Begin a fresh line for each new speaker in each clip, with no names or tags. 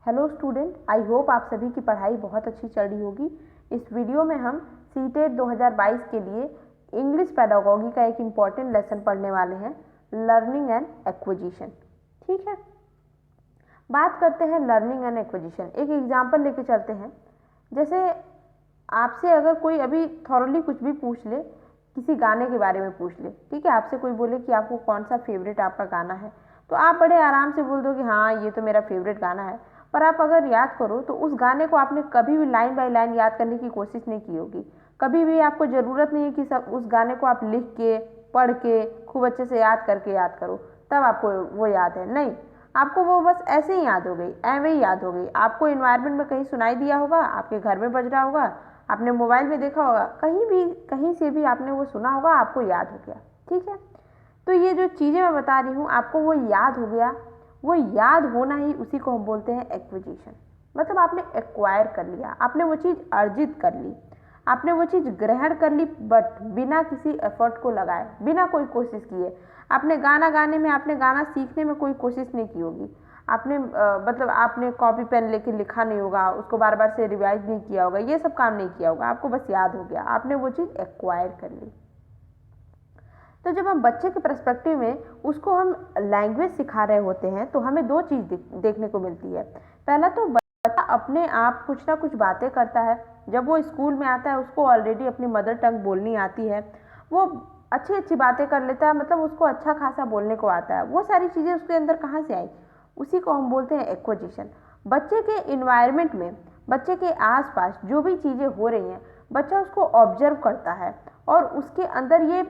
Hello student, I hope आप सभी की पढ़ाई बहुत अच्छी चल रही होगी। इस वीडियो में हम सीटेट 2022 के लिए इंग्लिश पेडागोगी का एक इम्पॉर्टेंट लेसन पढ़ने वाले हैं, लर्निंग एंड एक्विजिशन। ठीक है, बात करते हैं लर्निंग एंड एक्विजिशन। एक एग्जाम्पल लेके चलते हैं। जैसे आपसे अगर कोई अभी थॉरली कुछ भी पूछ ले, किसी गाने के बारे में पूछ ले, ठीक है, आपसे कोई बोले कि आपको कौन सा फेवरेट आपका गाना है, तो आप बड़े आराम से बोल दो कि हाँ ये तो मेरा फेवरेट गाना है। पर आप अगर याद करो तो उस गाने को आपने कभी भी लाइन बाय लाइन याद करने की कोशिश नहीं की होगी। कभी भी आपको ज़रूरत नहीं है कि सब उस गाने को आप लिख के पढ़ के खूब अच्छे से याद करके याद करो तब आपको वो याद है। नहीं, आपको वो बस ऐसे ही याद हो गई, ऐवे ही याद हो गई। आपको इन्वायरमेंट में कहीं सुनाई दिया होगा, आपके घर में बज रहा होगा, आपने मोबाइल में देखा होगा, कहीं भी कहीं से भी आपने वो सुना होगा, आपको याद हो गया। ठीक है, तो ये जो चीज़ें मैं बता रही हूँ आपको वो याद हो गया। वो याद होना ही उसी को हम बोलते हैं एक्विजिशन। मतलब आपने एक्वायर कर लिया, आपने वो चीज़ अर्जित कर ली, आपने वो चीज़ ग्रहण कर ली, बट बिना किसी एफर्ट को लगाए, बिना कोई कोशिश किए। आपने गाना गाने में, आपने गाना सीखने में कोई कोशिश नहीं की होगी। आपने मतलब आपने कॉपी पेन लेके लिखा नहीं होगा, उसको बार बार से रिवाइज नहीं किया होगा, ये सब काम नहीं किया होगा, आपको बस याद हो गया, आपने वो चीज़ एक्वायर कर ली। तो जब हम बच्चे के पर्सपेक्टिव में उसको हम लैंग्वेज सिखा रहे होते हैं तो हमें दो चीज़ देखने को मिलती है। पहला तो बच्चा अपने आप कुछ ना कुछ बातें करता है। जब वो स्कूल में आता है उसको ऑलरेडी अपनी मदर टंग बोलनी आती है, वो अच्छी अच्छी बातें कर लेता है, मतलब उसको अच्छा खासा बोलने को आता है। वो सारी चीज़ें उसके अंदर कहाँ से आई, उसी को हम बोलते हैं एक्विजिशन। बच्चे के इन्वायरमेंट में, बच्चे के आसपास जो भी चीज़ें हो रही हैं, बच्चा उसको ऑब्जर्व करता है और उसके अंदर ये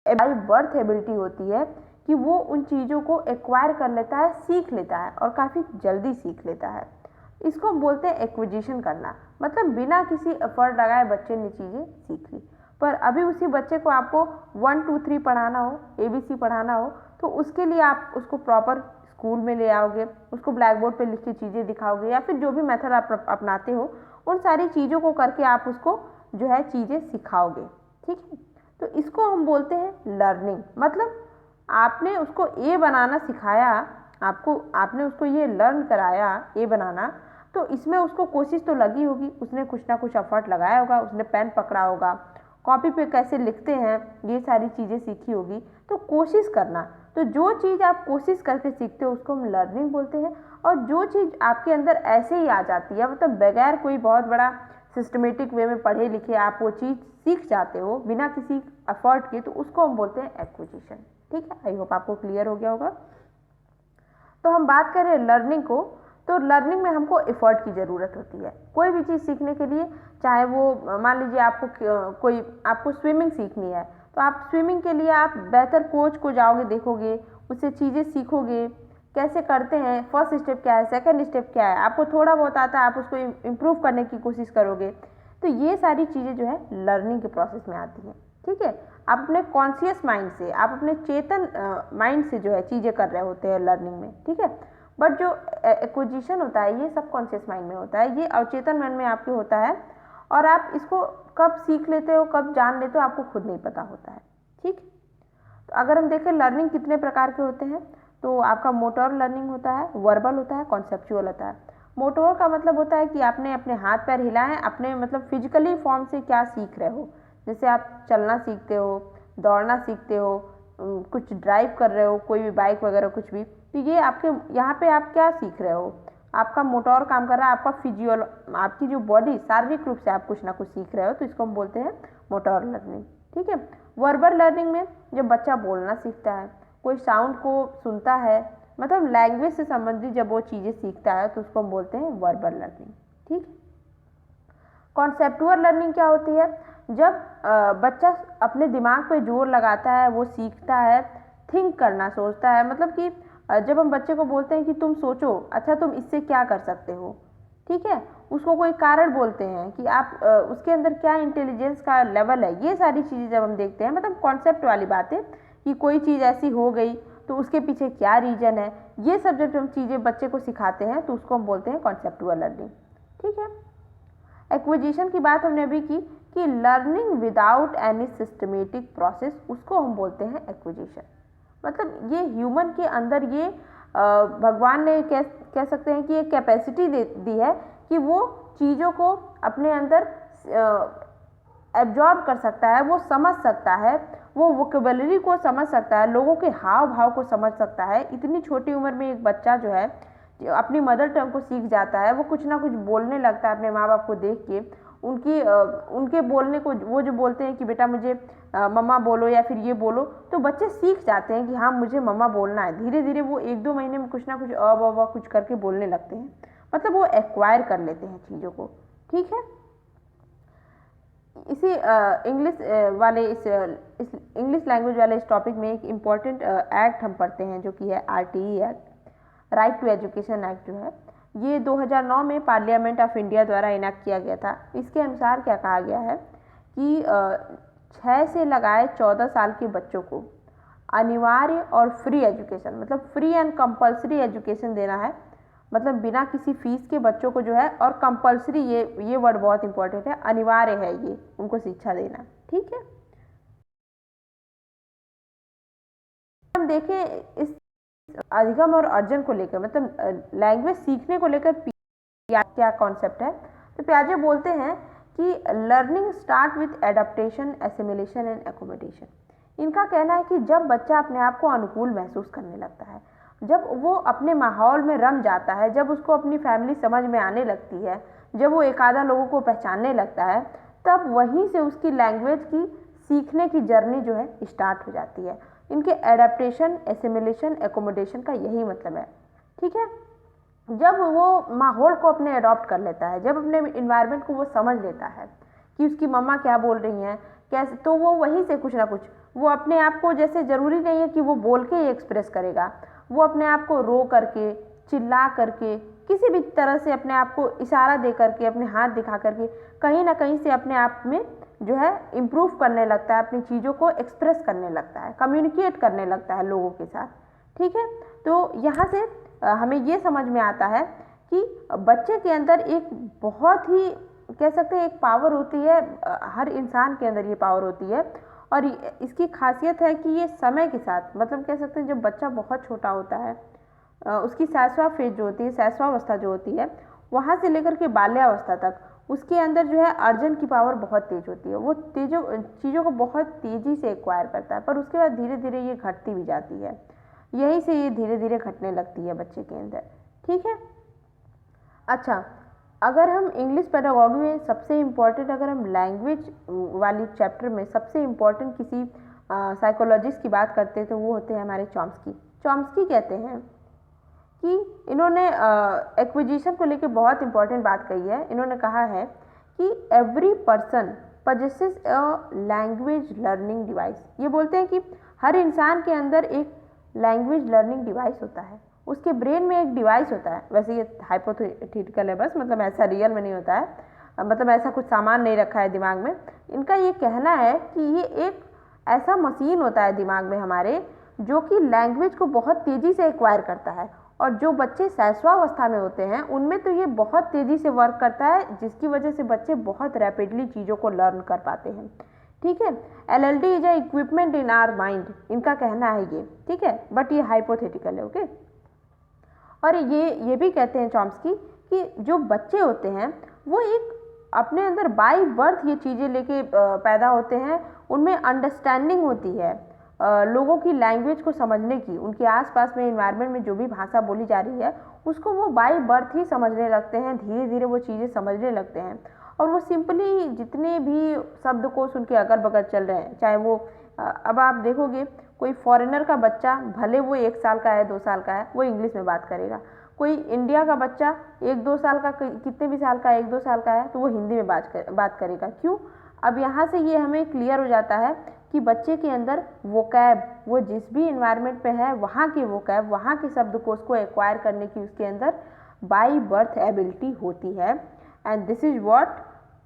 बाई बर्थ एबिलिटी होती है कि वो उन चीज़ों को एक्वायर कर लेता है, सीख लेता है और काफ़ी जल्दी सीख लेता है। इसको बोलते हैं एक्विजिशन करना। मतलब बिना किसी एफर्ट लगाए बच्चे ने चीज़ें सीख ली। पर अभी उसी बच्चे को आपको 1 2 3 पढ़ाना हो, ABC पढ़ाना हो, तो उसके लिए आप उसको प्रॉपर स्कूल में ले आओगे, उसको ब्लैक बोर्ड पर लिख के चीज़ें दिखाओगे, या फिर जो भी मेथड आप अपनाते हो उन सारी चीज़ों को करके आप उसको जो है चीज़ें सिखाओगे। ठीक है, तो इसको हम बोलते हैं लर्निंग। मतलब आपने उसको ए बनाना सिखाया, आपने उसको ये लर्न कराया ए बनाना, तो इसमें उसको कोशिश तो लगी होगी, उसने कुछ ना कुछ एफर्ट लगाया होगा, उसने पेन पकड़ा होगा, कॉपी पे कैसे लिखते हैं ये सारी चीज़ें सीखी होगी। तो कोशिश करना, तो जो चीज़ आप कोशिश करके सीखते हो उसको हम लर्निंग बोलते हैं। और जो चीज़ आपके अंदर ऐसे ही आ जाती है, मतलब बगैर कोई बहुत बड़ा सिस्टमेटिक वे में पढ़े लिखे आप वो चीज़ सीख जाते हो बिना किसी एफर्ट के, तो उसको हम बोलते हैं एक्विजिशन। ठीक है, आई होप आपको क्लियर हो गया होगा। तो हम बात करें लर्निंग को, तो लर्निंग में हमको एफर्ट की ज़रूरत होती है। कोई भी चीज़ सीखने के लिए, चाहे वो मान लीजिए आपको स्विमिंग सीखनी है, तो आप स्विमिंग के लिए आप बेहतर कोच को जाओगे, देखोगे, उससे चीज़ें सीखोगे, कैसे करते हैं, फर्स्ट स्टेप क्या है, सेकंड स्टेप क्या है, आपको थोड़ा बहुत आता है, आप उसको इम्प्रूव करने की कोशिश करोगे। तो ये सारी चीज़ें जो है लर्निंग के प्रोसेस में आती हैं। ठीक है, आप अपने कॉन्शियस माइंड से, आप अपने चेतन माइंड से जो है चीज़ें कर रहे होते हैं लर्निंग में। ठीक है, बट जो एक्विजिशन होता है ये सब कॉन्शियस माइंड में होता है, ये अवचेतन मन में आपके होता है, और आप इसको कब सीख लेते हो, कब जान लेते हो, आपको खुद नहीं पता होता है। ठीक, तो अगर हम देखें लर्निंग कितने प्रकार के होते हैं, तो आपका मोटर लर्निंग होता है, वर्बल होता है, कॉन्सेप्चुअल होता है। मोटर का मतलब होता है कि आपने अपने हाथ पैर हिलाए, अपने मतलब फिजिकली फॉर्म से क्या सीख रहे हो। जैसे आप चलना सीखते हो, दौड़ना सीखते हो, कुछ ड्राइव कर रहे हो, कोई भी बाइक वगैरह कुछ भी, तो ये आपके यहाँ पे आप क्या सीख रहे हो, आपका मोटर काम कर रहा है, आपकी जो बॉडी शारीरिक रूप से आप कुछ ना कुछ सीख रहे हो, तो इसको हम बोलते हैं मोटर लर्निंग। ठीक है, वर्बल लर्निंग में जब बच्चा बोलना सीखता है, कोई साउंड को सुनता है, मतलब लैंग्वेज से संबंधित जब वो चीज़ें सीखता है, तो उसको हम बोलते हैं वर्बल लर्निंग। ठीक, कॉन्सेप्टुअल लर्निंग क्या होती है, जब बच्चा अपने दिमाग पे जोर लगाता है, वो सीखता है, थिंक करना, सोचता है। मतलब कि जब हम बच्चे को बोलते हैं कि तुम सोचो, अच्छा तुम इससे क्या कर सकते हो, ठीक है, उसको कोई कारण बोलते हैं कि आप उसके अंदर क्या इंटेलिजेंस का लेवल है, ये सारी चीज़ें जब हम देखते हैं, मतलब कॉन्सेप्ट वाली बातें कि कोई चीज़ ऐसी हो गई तो उसके पीछे क्या रीजन है, ये सब जब हम चीज़ें बच्चे को सिखाते हैं तो उसको हम बोलते हैं कॉन्सेप्टुअल लर्निंग। ठीक है, एक्विजिशन की बात हमने अभी की कि learning without any systematic process, उसको हम बोलते हैं एक्विजिशन। मतलब ये ह्यूमन के अंदर ये भगवान ने कह सकते हैं कि एक कैपेसिटी दी है कि वो चीज़ों को अपने अंदर एब्जॉर्ब कर सकता है, वो समझ सकता है, वो वोकेबलरी को समझ सकता है, लोगों के हाव भाव को समझ सकता है। इतनी छोटी उम्र में एक बच्चा जो है अपनी मदर टंग को सीख जाता है, वो कुछ ना कुछ बोलने लगता है अपने माँ बाप को देख के। उनके बोलने को, वो जो बोलते हैं कि बेटा मुझे मम्मा बोलो या फिर ये बोलो, तो बच्चे सीख जाते हैं कि हाँ मुझे मम्मा बोलना है। धीरे धीरे वो 1-2 महीने में कुछ ना कुछ ब कुछ करके बोलने लगते हैं, मतलब वो एक्वायर कर लेते हैं चीज़ों को। ठीक है, इसी इंग्लिश वाले इस इंग्लिश लैंग्वेज वाले इस टॉपिक में एक इम्पॉर्टेंट एक्ट हम पढ़ते हैं जो कि है RTE act, right to education act जो है। ये 2009 में पार्लियामेंट ऑफ इंडिया द्वारा इनैक्ट किया गया था। इसके अनुसार क्या कहा गया है कि 6 से लगाए 14 साल के बच्चों को अनिवार्य और फ्री एजुकेशन, मतलब फ्री एंड कंपलसरी एजुकेशन देना है, मतलब बिना किसी फीस के बच्चों को जो है, और कंपलसरी, ये वर्ड बहुत इंपॉर्टेंट है, अनिवार्य है ये उनको शिक्षा देना। ठीक है, हम देखें इस अधिगम और अर्जन को लेकर, मतलब लैंग्वेज सीखने को लेकर क्या कॉन्सेप्ट है। तो पियाजे बोलते हैं कि learning start with adaptation, assimilation and accommodation. इनका कहना है कि जब बच्चा अपने आप को अनुकूल महसूस करने लगता है, जब वो अपने माहौल में रम जाता है, जब उसको अपनी फैमिली समझ में आने लगती है, जब वो एक आधा लोगों को पहचानने लगता है, तब वहीं से उसकी लैंग्वेज की सीखने की जर्नी जो है स्टार्ट हो जाती है। इनके एडाप्टेशन, एसिमिलेशन, एकोमोडेशन का यही मतलब है। ठीक है, जब वो माहौल को अपने अडॉप्ट कर लेता है, जब अपने इन्वायरमेंट को वो समझ लेता है कि उसकी मम्मा क्या बोल रही हैं कैसे, तो वो वहीं से कुछ ना कुछ, वो अपने आप को, जैसे ज़रूरी नहीं है कि वो बोल के ही एक्सप्रेस करेगा, वो अपने आप को रो करके, चिल्ला करके, किसी भी तरह से अपने आप को इशारा दे करके, अपने हाथ दिखा करके कहीं ना कहीं से अपने आप में जो है इम्प्रूव करने लगता है, अपनी चीज़ों को एक्सप्रेस करने लगता है, कम्युनिकेट करने लगता है लोगों के साथ। ठीक है, तो यहाँ से हमें ये समझ में आता है कि बच्चे के अंदर एक बहुत ही, कह सकते हैं, एक पावर होती है, हर इंसान के अंदर ये पावर होती है, और इसकी खासियत है कि ये समय के साथ, मतलब कह सकते हैं जब बच्चा बहुत छोटा होता है, उसकी शैशव फेज जो होती है, शैशवावस्था जो होती है, वहाँ से लेकर के बाल्यावस्था तक उसके अंदर जो है अर्जन की पावर बहुत तेज होती है। वो चीज़ों को बहुत तेज़ी से एक्वायर करता है, पर उसके बाद धीरे धीरे ये घटती भी जाती है। यहीं से ये धीरे धीरे घटने लगती है बच्चे के अंदर। ठीक है, अच्छा, अगर हम इंग्लिश पेडागॉजी में सबसे इम्पॉर्टेंट, अगर हम लैंग्वेज वाली चैप्टर में सबसे इम्पॉर्टेंट किसी साइकोलॉजिस्ट की बात करते हैं तो वो होते हैं हमारे चॉम्स्की। चॉम्स्की कहते हैं कि इन्होंने एक्विजिशन को लेकर बहुत इंपॉर्टेंट बात कही है। इन्होंने कहा है कि every person possesses a language learning device. ये बोलते हैं कि हर इंसान के अंदर एक लैंग्वेज लर्निंग डिवाइस होता है, उसके ब्रेन में एक डिवाइस होता है। वैसे ये हाइपोथेटिकल है बस, मतलब ऐसा रियल में नहीं होता है, मतलब ऐसा कुछ सामान नहीं रखा है दिमाग में। इनका ये कहना है कि ये एक ऐसा मशीन होता है दिमाग में हमारे, जो कि लैंग्वेज को बहुत तेज़ी से एक्वायर करता है, और जो बच्चे शैशवावस्था में होते हैं उनमें तो ये बहुत तेज़ी से वर्क करता है, जिसकी वजह से बच्चे बहुत रैपिडली चीज़ों को लर्न कर पाते हैं। ठीक है, LLD is a equipment in our mind, इनका कहना है ये। ठीक है, बट ये हाइपोथेटिकल है। ओके, और ये भी कहते हैं चॉम्स्की कि जो बच्चे होते हैं वो एक अपने अंदर बाय बर्थ ये चीज़ें लेके पैदा होते हैं, उनमें अंडरस्टैंडिंग होती है लोगों की लैंग्वेज को समझने की, उनके आसपास में इन्वायरमेंट में जो भी भाषा बोली जा रही है उसको वो बाय बर्थ ही समझने लगते हैं, धीरे धीरे वो चीज़ें समझने लगते हैं, और वो सिंपली जितने भी शब्दकोश उनके अगल बगल चल रहे हैं, चाहे वो अब आप देखोगे कोई फॉरेनर का बच्चा, भले वो 1 साल का है 2 साल का है, वो इंग्लिश में बात करेगा। कोई इंडिया का बच्चा 1-2 साल का, कितने भी साल का, 1-2 साल का है, तो वो हिंदी में बात करेगा। क्यों? अब यहाँ से ये हमें क्लियर हो जाता है कि बच्चे के अंदर वोकैब, वो जिस भी इन्वायरमेंट पे है वहाँ की वोकैब, वहाँ के शब्दकोश को एक्वायर करने की उसके अंदर बाय बर्थ एबिलिटी होती है, and this is what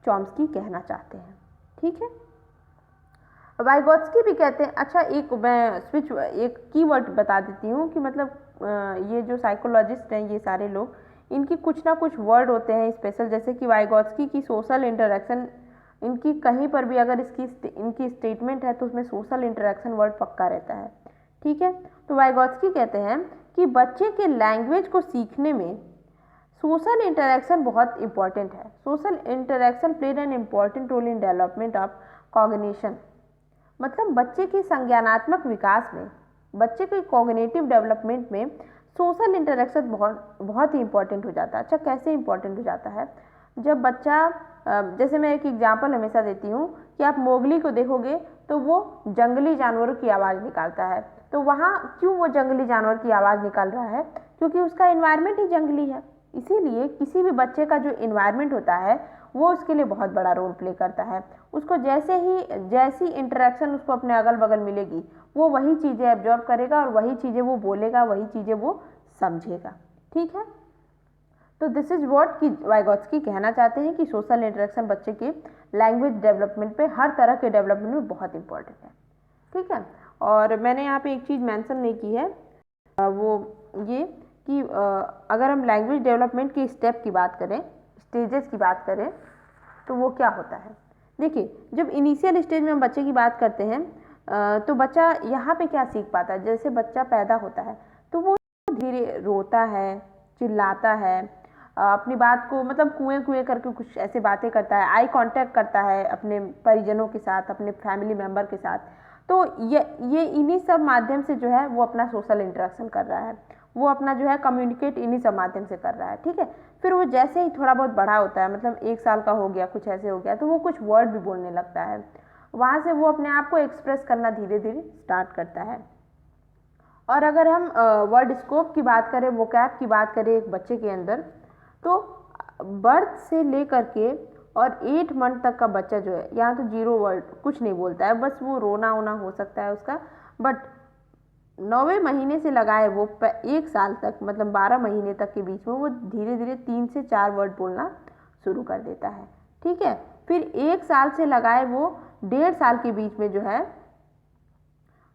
Chomsky कहना चाहते हैं। ठीक है, वाइगोत्स्की भी कहते हैं। अच्छा, एक कीवर्ड बता देती हूँ कि मतलब ये जो साइकोलॉजिस्ट हैं ये सारे लोग, इनकी कुछ ना कुछ वर्ड होते हैं स्पेशल, जैसे कि वाइगोत्स्की की सोशल इंटरेक्शन, इनकी कहीं पर भी अगर इनकी स्टेटमेंट है तो उसमें सोशल इंटरेक्शन वर्ड पक्का रहता है। ठीक है, तो वाइगोत्स्की कहते हैं कि बच्चे के लैंग्वेज को सीखने में सोशल इंटरेक्शन बहुत इंपॉर्टेंट है। Social interaction played an important role in development of cognition. मतलब बच्चे के संज्ञानात्मक विकास में, बच्चे के कॉग्निटिव डेवलपमेंट में सोशल इंटरेक्शन बहुत ही इंपॉर्टेंट हो जाता है। अच्छा, कैसे इंपॉर्टेंट हो जाता है? जब बच्चा, जैसे मैं एक एग्जांपल हमेशा देती हूँ कि आप मोगली को देखोगे तो वो जंगली जानवरों की आवाज़ निकालता है। तो वहाँ क्यों वो जंगली जानवर की आवाज़ निकाल रहा है? क्योंकि उसका इन्वायरमेंट ही जंगली है। इसीलिए किसी भी बच्चे का जो इन्वायरमेंट होता है वो उसके लिए बहुत बड़ा रोल प्ले करता है। उसको जैसी इंटरेक्शन उसको अपने अगल बगल मिलेगी, वो वही चीज़ें एब्जॉर्ब करेगा और वही चीज़ें वो बोलेगा, वही चीज़ें वो समझेगा। ठीक है, तो दिस इज व्हाट कि वाइगोत्स्की कहना चाहते हैं कि सोशल इंटरेक्शन बच्चे के लैंग्वेज डेवलपमेंट पे, हर तरह के डेवलपमेंट में बहुत इंपॉर्टेंट है। ठीक है, और मैंने यहाँ पे एक चीज़ मेंशन नहीं की है, वो ये कि अगर हम लैंग्वेज डेवलपमेंट की स्टेप की बात करें, स्टेजेस की बात करें, तो वो क्या होता है। देखिए, जब इनिशियल स्टेज में हम बच्चे की बात करते हैं तो बच्चा यहाँ पे क्या सीख पाता है। जैसे बच्चा पैदा होता है तो वो धीरे रोता है, चिल्लाता है, अपनी बात को मतलब कुएं कुएं करके कुछ ऐसे बातें करता है, आई कांटेक्ट करता है अपने परिजनों के साथ, अपने फैमिली मेम्बर के साथ। तो ये इन्हीं सब माध्यम से जो है वो अपना सोशल इंटरेक्शन कर रहा है, वो अपना जो है कम्युनिकेट इन्हीं सब माध्यम से कर रहा है। ठीक है, फिर वो जैसे ही थोड़ा बहुत बड़ा होता है, मतलब 1 साल का हो गया, कुछ ऐसे हो गया, तो वो कुछ वर्ड भी बोलने लगता है। वहाँ से वो अपने आप को एक्सप्रेस करना धीरे धीरे स्टार्ट करता है। और अगर हम वर्ड स्कोप की बात करें, वोकैब की बात करें एक बच्चे के अंदर, तो बर्थ से लेकर के और 8 मंथ तक का बच्चा जो है, यहाँ तो 0 वर्ड कुछ नहीं बोलता है, बस वो रोना वोना हो सकता है उसका, बट 9वें महीने से लगाए वो 1 साल तक, मतलब 12 महीने तक के बीच में वो धीरे धीरे 3 से 4 वर्ड बोलना शुरू कर देता है। ठीक है, फिर 1 साल से लगाए वो 1.5 साल के बीच में जो है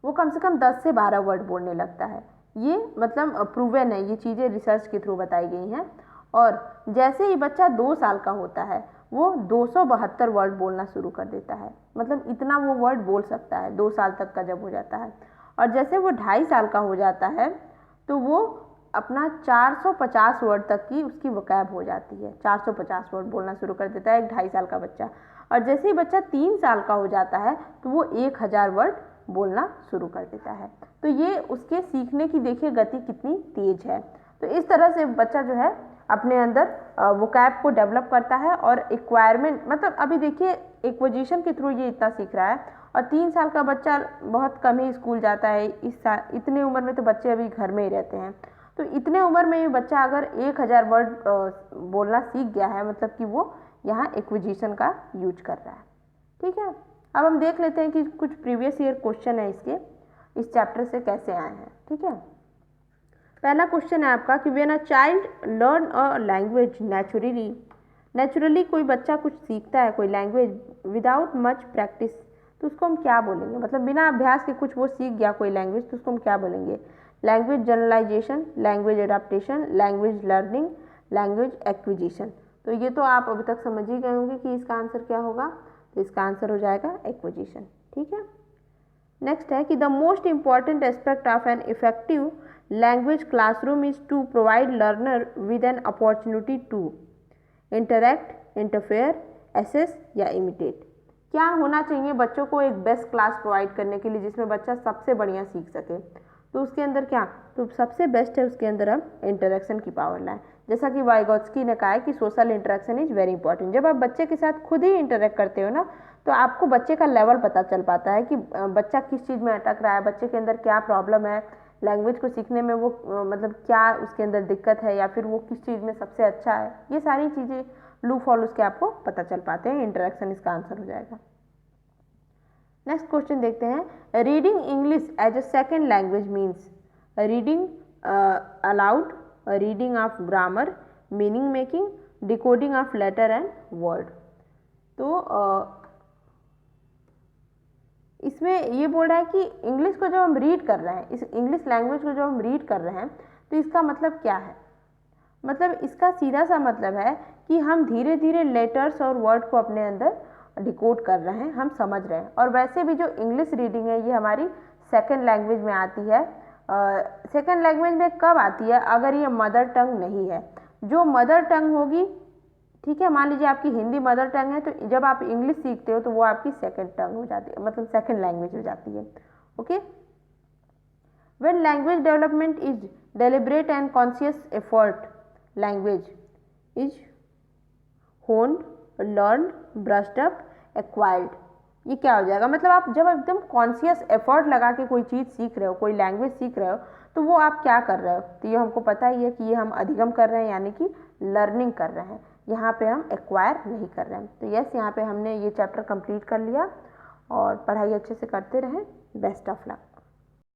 वो कम से कम 10 से 12 वर्ड बोलने लगता है। ये मतलब प्रूवन है, ये चीज़ें रिसर्च के थ्रू बताई गई हैं। और जैसे ही बच्चा 2 साल का होता है वो 272 वर्ड बोलना शुरू कर देता है, मतलब इतना वो वर्ड बोल सकता है 2 साल तक का जब हो जाता है। और जैसे वो 2.5 साल का हो जाता है तो वो अपना 450 वर्ड तक की उसकी वोकैब हो जाती है, 450 वर्ड बोलना शुरू कर देता है एक 2.5 साल का बच्चा। और जैसे ही बच्चा 3 साल का हो जाता है तो वो 1000 वर्ड बोलना शुरू कर देता है। तो ये उसके सीखने की देखिए गति कितनी तेज है। तो इस तरह से बच्चा जो है अपने अंदर वोकैब को डेवलप करता है। और एक्वायरमेंट मतलब अभी देखिए एक्विजिशन के थ्रू ये इतना सीख रहा है। और 3 साल का बच्चा बहुत कम ही स्कूल जाता है, इतने उम्र में तो बच्चे अभी घर में ही रहते हैं। तो इतने उम्र में बच्चा अगर 1000 वर्ड बोलना सीख गया है, मतलब कि वो यहाँ एक्विजिशन का यूज कर रहा है। ठीक है, अब हम देख लेते हैं कि कुछ प्रीवियस ईयर क्वेश्चन है इसके, इस चैप्टर से कैसे आए हैं। ठीक है, पहला क्वेश्चन है आपका कि when a child learn a language naturally कोई बच्चा कुछ सीखता है कोई लैंग्वेज विदाउट मच प्रैक्टिस, तो उसको हम क्या बोलेंगे। मतलब बिना अभ्यास के कुछ वो सीख गया कोई लैंग्वेज, तो उसको हम क्या बोलेंगे। Language generalisation, language adaptation, language learning, language acquisition. तो ये तो आप अभी तक समझ ही गए होंगे कि इसका आंसर क्या होगा। तो इसका आंसर हो जाएगा एक्विजिशन। ठीक है, नेक्स्ट है कि the most important aspect of an effective language classroom is to provide learner with an opportunity to interact, interfere, assess या इमिटेट। क्या होना चाहिए बच्चों को एक बेस्ट क्लास प्रोवाइड करने के लिए जिसमें बच्चा सबसे बढ़िया सीख सके। तो उसके अंदर क्या, तो सबसे बेस्ट है उसके अंदर हम इंटरेक्शन की पावर लाएं। जैसा कि वाइगोत्स्की ने कहा है कि social interaction is very important. जब आप बच्चे के साथ खुद ही इंटरेक्ट करते हो ना, तो आपको बच्चे का लेवल पता चल पाता है कि बच्चा किस चीज़ में अटक रहा है, बच्चे के अंदर क्या प्रॉब्लम है, लैंग्वेज को सीखने में वो मतलब क्या उसके अंदर दिक्कत है, या फिर वो किस चीज़ में सबसे अच्छा है। ये सारी चीज़ें लू फॉलोस के आपको पता चल पाते हैं। इंटरेक्शन इसका आंसर हो जाएगा। नेक्स्ट क्वेश्चन देखते हैं, reading English as a second language means reading aloud, reading of grammar, meaning making, decoding of letter and word. तो इसमें ये बोल रहा है कि इंग्लिश को जब हम रीड कर रहे हैं, इस इंग्लिश लैंग्वेज को जब हम रीड कर रहे हैं, तो इसका मतलब क्या है। मतलब इसका सीधा सा मतलब है कि हम धीरे धीरे लेटर्स और वर्ड को अपने अंदर डिकोड कर रहे हैं, हम समझ रहे हैं। और वैसे भी जो इंग्लिश रीडिंग है ये हमारी सेकेंड लैंग्वेज में आती है, सेकेंड लैंग्वेज में कब आती है? अगर ये मदर टंग नहीं है। जो मदर टंग होगी, ठीक है, मान लीजिए आपकी हिंदी मदर टंग है, तो जब आप इंग्लिश सीखते हो तो वो आपकी सेकेंड टंग हो जाती है, मतलब सेकेंड लैंग्वेज हो जाती है। Okay. When language development is deliberate and conscious effort, language is honed, learned, brushed up, acquired. ये क्या हो जाएगा? मतलब आप जब एकदम कॉन्शियस एफर्ट लगा के कोई चीज़ सीख रहे हो, कोई लैंग्वेज सीख रहे हो, तो वो आप क्या कर रहे हो? तो ये हमको पता ही है कि ये हम अधिगम कर रहे हैं, यानी कि लर्निंग कर रहे हैं। यहाँ पे हम एक्वायर नहीं कर रहे हैं। तो यस, यहाँ पे हमने ये चैप्टर कंप्लीट कर लिया और पढ़ाई अच्छे से करते रहें। Best of luck.